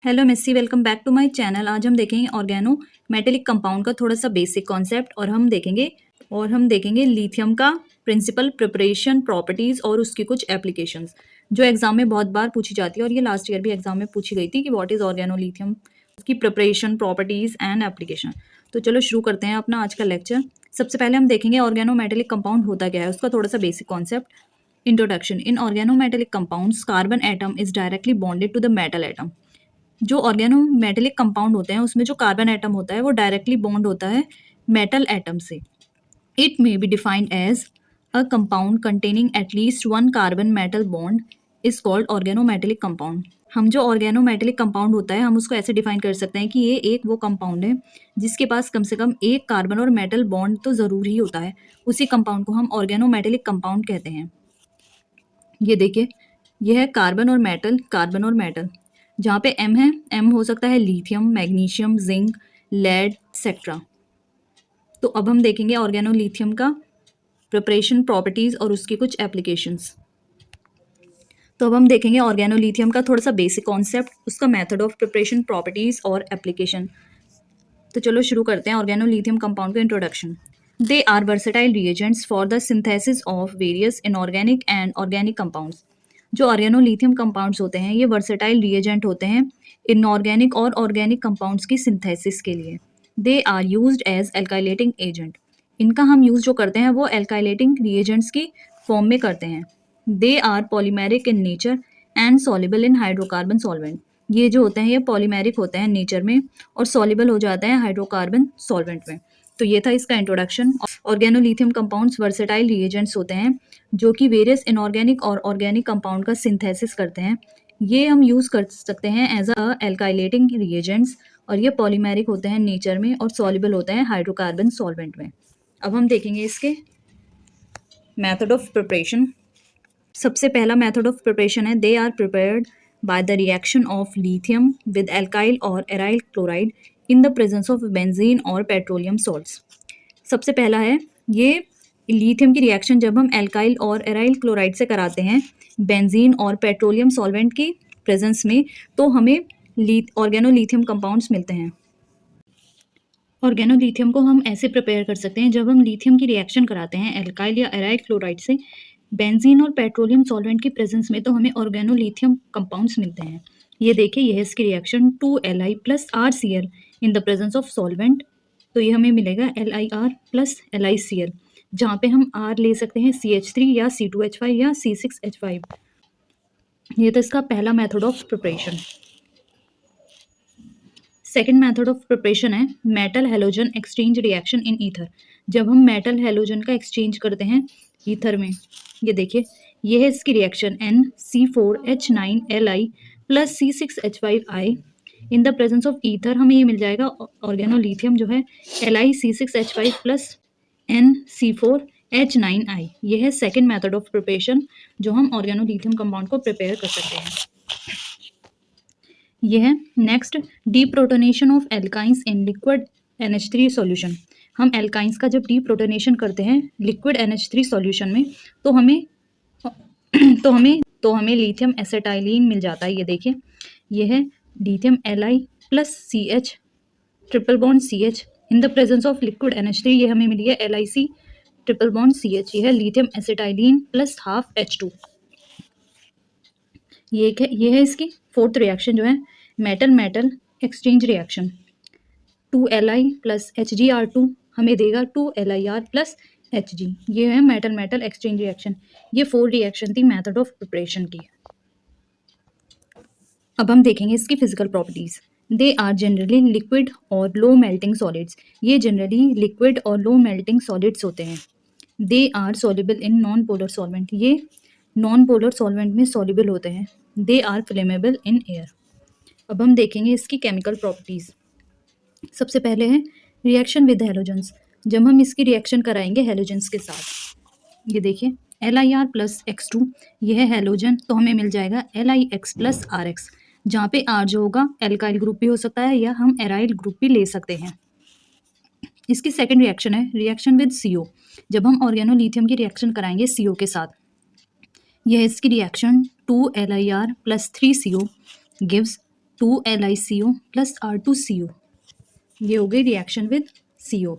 Hello Messi, welcome back to my channel. आज हम देखेंगे ऑर्गेनो मेटेलिक कंपाउंड का थोड़ा सा बेसिक कॉन्सेप्ट और हम देखेंगे लिथियम का प्रिंसिपल, प्रिपरेशन, प्रॉपर्टीज और उसकी कुछ एप्लीकेशंस जो एग्जाम में बहुत बार पूछी जाती है और ये लास्ट ईयर भी एग्जाम में पूछी गई थी कि व्हाट इज ऑर्गेनो लिथियम, उसकी प्रिपरेशन, प्रॉपर्टीज एंड एप्लीकेशन। तो चलो शुरू करते हैं अपना आज का लेक्चर। सबसे पहले हम देखेंगे ऑर्गेनो मेटेलिक कंपाउंड होता क्या है, उसका थोड़ा सा basic concept. Introduction. In organometallic compounds carbon atom is directly bonded to the metal atom. जो ऑर्गेनो मेटेलिक कंपाउंड होते हैं उसमें जो कार्बन एटम होता है वो डायरेक्टली बॉन्ड होता है मेटल एटम से। It may be defined as a compound containing at least one carbon metal bond is called organometallic compound. हम जो ऑर्गेनो मेटेलिक कंपाउंड होता है हम उसको ऐसे डिफाइन कर सकते हैं कि ये एक वो कंपाउंड है जिसके पास कम से कम एक कार्बन और मेटल बॉन्ड तो ज़रूर ही होता है। उसी कंपाउंड को हम ऑर्गेनो मेटेलिक कंपाउंड कहते हैं। ये देखिए, यह है कार्बन और मेटल, कार्बन और मेटल। जहाँ पे एम है, एम हो सकता है lithium, magnesium, zinc, lead etcetera. तो अब हम देखेंगे ऑर्गेनो लिथियम का प्रिपरेशन, प्रॉपर्टीज और उसकी कुछ एप्लीकेशंस। तो अब हम देखेंगे ऑर्गेनो लिथियम का थोड़ा सा बेसिक कॉन्सेप्ट, उसका मेथड ऑफ प्रिपरेशन, प्रॉपर्टीज और एप्लीकेशन। तो चलो शुरू करते हैं ऑर्गेनो लिथियम कंपाउंड का introduction. They are versatile reagents for the synthesis of various inorganic and organic compounds. जो ऑर्गेनो लिथियम कंपाउंड्स होते हैं ये वर्सेटाइल रिएजेंट होते हैं इनऑर्गेनिक और ऑर्गेनिक कंपाउंड्स की सिंथेसिस के लिए। They are used as alkylating agent. इनका हम यूज़ जो करते हैं वो एल्काइलेटिंग रिएजेंट्स की फॉर्म में करते हैं। They are polymeric in nature and soluble in hydrocarbon solvent. ये जो होते हैं ये पॉलीमेरिक होते हैं नेचर में और सॉल्युबल हो जाते हैं हाइड्रोकार्बन सॉल्वेंट में। तो ये था इसका introduction. Organolithium compounds versatile reagents होते हैं जो कि वेरियस इनऑर्गेनिक और ऑर्गेनिक कंपाउंड का सिंथेसिस करते हैं। ये हम यूज़ कर सकते हैं एज अ एल्काइलेटिंग रिएजेंट्स और ये पॉलीमेरिक होते हैं नेचर में और सॉल्युबल होते हैं हाइड्रोकार्बन सॉल्वेंट में। अब हम देखेंगे इसके मेथड ऑफ प्रिपरेशन। सबसे पहला मेथड ऑफ प्रिपरेशन है they are prepared by the reaction of lithium with alkyl और aryl chloride in the presence of benzene और पेट्रोलियम सॉल्ट्स। सबसे पहला है ये लिथियम की रिएक्शन जब हम एल्काइल और एराइल क्लोराइड से कराते हैं बेंजीन और पेट्रोलियम सॉल्वेंट की प्रेजेंस में, तो हमें ऑर्गेनो लिथियम कंपाउंड्स मिलते हैं। ऑर्गेनो लिथियम को हम ऐसे प्रिपेयर कर सकते हैं जब हम लिथियम की रिएक्शन कराते हैं एल्काइल या एराइल क्लोराइड से बेंजीन और पेट्रोलियम सॉल्वेंट की प्रेजेंस में, तो हमें ऑर्गेनो लिथियम कंपाउंड्स मिलते हैं। ये देखिए, यह है इसकी reaction 2Li plus RCl in the presence of solvent. तो ये हमें मिलेगा LiR प्लस LiCl, जहाँ पे हम R ले सकते हैं CH3 या C2H5 या C6H5। ये तो इसका पहला method of preparation. Second method of preparation है metal halogen exchange reaction in ether. जब हम मेटल हेलोजन का एक्सचेंज करते हैं ईथर में, ये देखिए, ये है इसकी reaction NC4H9Li plus C6H5I in the presence of ether. हमें ये मिल जाएगा ऑर्गेनो लिथियम जो है LiC6H5 प्लस NC4H9I। ये है सेकेंड मेथड ऑफ प्रिपरेशन जो हम ऑर्गेनो लिथियम कंपाउंड को प्रिपेयर कर सकते हैं। यह है next deprotonation of alkynes in liquid NH3 solution. हम एल्काइंस का जब डीप्रोटोनेशन करते हैं लिक्विड NH3 सॉल्यूशन में, तो हमें लिथियम एसेटाइलिन मिल जाता है। ये देखिए, यह है lithium Li plus CH triple bond CH in the presence of liquid NH3। ये हमें मिली है LiC ट्रिपल बॉन्ड CH। ये है लिथियम एसेटाइलिन प्लस हाफ H2। ये है इसकी फोर्थ रिएक्शन जो है metal metal exchange reaction. 2Li plus Hgr2 हमें देगा 2LiR प्लस Hg। ये है मेटल मेटल एक्सचेंज रिएक्शन। ये 4 रिएक्शन थी मेथड ऑफ प्रिपरेशन की। अब हम देखेंगे इसकी physical properties. They are generally liquid और लो मेल्टिंग सॉलिड्स। ये जनरली लिक्विड और लो मेल्टिंग सॉलिड्स होते हैं। They are soluble in non polar solvent. ये नॉन पोलर सॉल्वेंट में सॉल्युबल होते हैं। They are flammable in air. अब हम देखेंगे इसकी केमिकल प्रॉपर्टीज। सबसे पहले है रिएक्शन विद हेलोजेंस। जब हम इसकी रिएक्शन कराएंगे हेलोजेंस के साथ, ये देखिए LiR प्लस X2, यह है हेलोजन, तो हमें मिल जाएगा LiX प्लस RX, जहाँ पे R जो होगा एल्काइल ग्रुप भी हो सकता है या हम एराइल ग्रुप भी ले सकते हैं। इसकी सेकेंड रिएक्शन है रिएक्शन विद CO। जब हम ऑर्गेनो लिथियम की रिएक्शन कराएंगे CO के साथ, यह इसकी reaction 2LiR plus 3CO gives 2LiCO plus R2CO, ये हो गई रिएक्शन विद CO।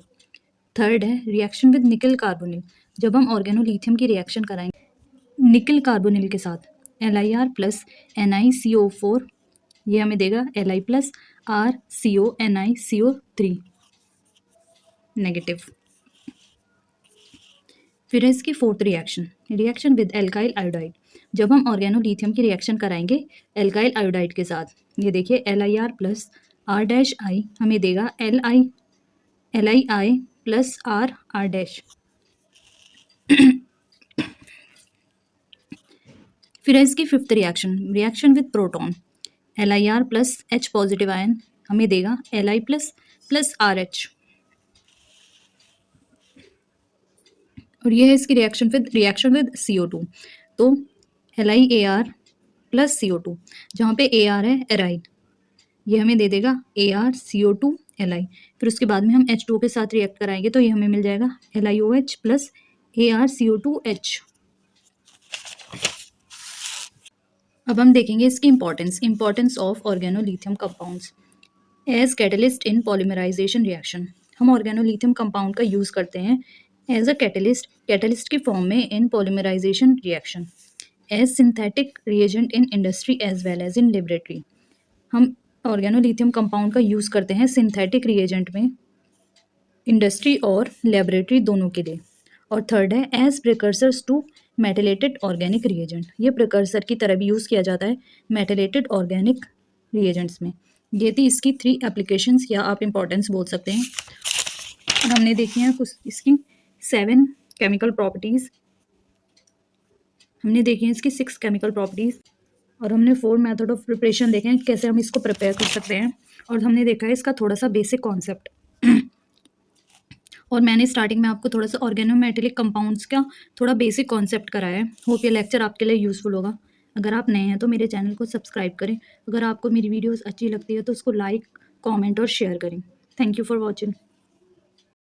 थर्ड है रिएक्शन विद निकल कार्बोनिल। जब हम ऑर्गेनोलिथियम की रिएक्शन कराएंगे निकल कार्बोनिल के साथ LiR प्लस NiCO4, ये हमें देगा Li plus RCO NiCO3 negative. फिर है इसकी fourth reaction with alkyl iodide. जब हम ऑर्गेनोलिथियम की रिएक्शन कराएंगे एल्काइल आयोडाइड के साथ, ये देखिए LiR प्लस R-I हमें देगा LiI प्लस R फिर है इसकी fifth reaction with proton. LiR plus H positive ion हमें देगा Li प्लस RH, और ये है इसकी रिएक्शन विद CO2। तो LiAr प्लस CO2, जहाँ पे AR है एराइन, ये हमें दे देगा ArCO2 Li। फिर उसके बाद में हम H2O के साथ रिएक्ट कराएंगे तो ये हमें मिल जाएगा LiOH प्लस ArCO2H। अब हम देखेंगे इसकी importance of organolithium compounds as catalyst in polymerization reaction. हम ऑर्गेनोलिथियम कंपाउंड का यूज़ करते हैं एज अ कैटलिस्ट की फॉर्म में in polymerization reaction, as synthetic reagent in industry as well as in laboratory. हम ऑर्गेनोलिथियम कंपाउंड का use करते हैं सिंथेटिक रिएजेंट में इंडस्ट्री और लेबोरेटरी दोनों के लिए। और थर्ड है as precursors to metalated organic reagent, ये प्रिकर्सर की तरह भी यूज़ किया जाता है मेटलेटेड ऑर्गेनिक रिएजेंट्स में। ये थी इसकी 3 एप्लीकेशंस या आप इम्पोर्टेंस बोल सकते हैं। और हमने देखी हैं कुछ इसकी 7 केमिकल प्रॉपर्टीज़, हमने देखी हैं इसकी 6 केमिकल प्रॉपर्टीज़, और हमने 4 मेथड ऑफ प्रिपरेशन देखे हैं कैसे हम इसको प्रिपेयर कर सकते हैं, और हमने देखा है इसका थोड़ा सा बेसिक कॉन्सेप्ट। और मैंने स्टार्टिंग में आपको थोड़ा सा ऑर्गेनोमेटेलिक कंपाउंड्स का थोड़ा बेसिक कॉन्सेप्ट कराया है। होप ये लेक्चर आपके लिए यूज़फुल होगा। अगर आप नए हैं तो मेरे चैनल को सब्सक्राइब करें। अगर आपको मेरी वीडियोस अच्छी लगती है तो उसको लाइक, कमेंट और शेयर करें। Thank you for watching.